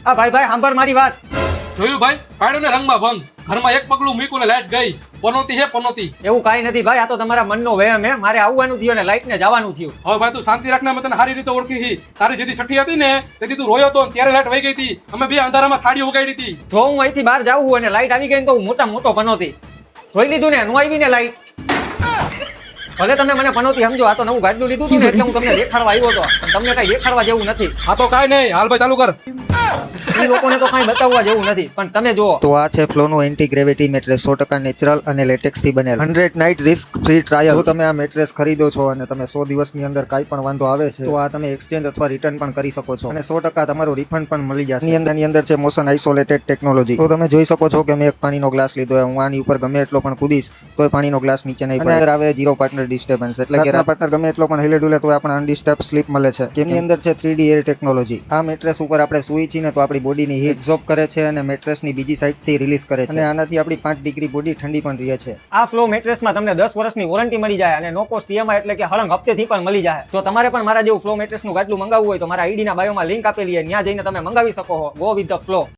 આ ભાઈ ભાઈ સાંભળ મારી વાત. જોયું ભાઈ, પાડ્યો ને રંગમાં ભંગ. ઘરમાં એક પગલું મૂક્યું ને લાઈટ ગઈ. પનોતી હે પનોતી. એવું કાંઈ નથી ભાઈ, આ તો તમારા મનનો વહેમ હે. મારે આવવાનું થયું ને લાઈટ ને જવાનું થયું. હવે ભાઈ તું શાંતિ રાખને, મેં તને સારી રીતે ઓળખી હતી. તારી જેથી છઠ્ઠી હતી ને તેથી તું રોયો તો ત્યારે લાઈટ વહી ગઈ હતી. અમે બે અંધારામાં થાળી ઉગાડી હતી. જો હું અહીંથી બહાર જાઉં અને લાઈટ આવી ગઈ ને તો હું મોટો પનોતી. જોઈ લીધું ને, નું આવી ને લાઈટ. ભલે તમે મને પનોતી સમજો, આ તો નવું ગાડલું લીધું હતું ને એટલે હું તમને દેખાડવા આવ્યો હતો. પણ તમને કઈ દેખાડવા જેવું નથી. હા તો કાંઈ નહીં, હાલ ભાઈ ચાલુ કર. એ લોકોને તો કઈ બતાવવા જેવું નથી, પણ તમે જુઓ. તો આ છે ફ્લોનું એન્ટી ગ્રેવિટી મેટ્રેસ, 100% નેચરલ અને લેટેક્સ થી બનેલ. 100 નાઇટ રિસ્ક ફ્રી ટ્રાયલ. જો તમે આ મેટ્રેસ ખરીદો છો અને તમે 100 દિવસની અંદર કાંઈ પણ વાંધો આવે છે તો આ તમે એક્સચેન્જ અથવા રિટર્ન પણ કરી શકો છો અને 100% તમારું રિફંડ પણ મળી જશે. એની અંદર છે મોશન આઇસોલેટેડ ટેકનોલોજી. તો તમે જોઈ શકો છો કે મેં એક પાણીનો ગ્લાસ લીધો, હું આની ઉપર ગમે એટલો પણ કૂદીશ તો પાણીનો ગ્લાસ નીચે નહીં પડે. અંદર આવે ઝીરો પાર્ટનર ડિસ્ટર્બન્સ, એટલે કે પાર્ટનર ગમે એટલો પણ हिले ડુલે તો આપણે અનડિસ્ટર્બ સ્લીપ મળે છે. તેની અંદર છે 3D એર ટેકનોલોજી. આ મેટ્રેસ ઉપર આપણે સૂઈ છીએ ને તો આપણી બોડીની હીટ એબ્ઝોર્બ કરે છે અને મેટ્રેસની બીજી સાઈડથી રિલીઝ કરે છે અને આનાથી આપણી 5 ડિગ્રી બોડી ઠંડી પણ રહે છે. આ ફ્લો મેટ્રેસમાં તમને 10 વર્ષની વોરંટી મળી જાય અને નો કોસ્ટ EMI એટલે કે હળંગ હપ્તેથી પણ મળી જાય. જો તમારે પણ મારા જેવું ફ્લો મેટ્રેસનું ગાડલું મંગાવવું હોય તો મારા આઈડીના બાયોમાં લિંક આપેલી છે, ત્યાં જઈને તમે મંગાવી શકો છો. Go with the flow.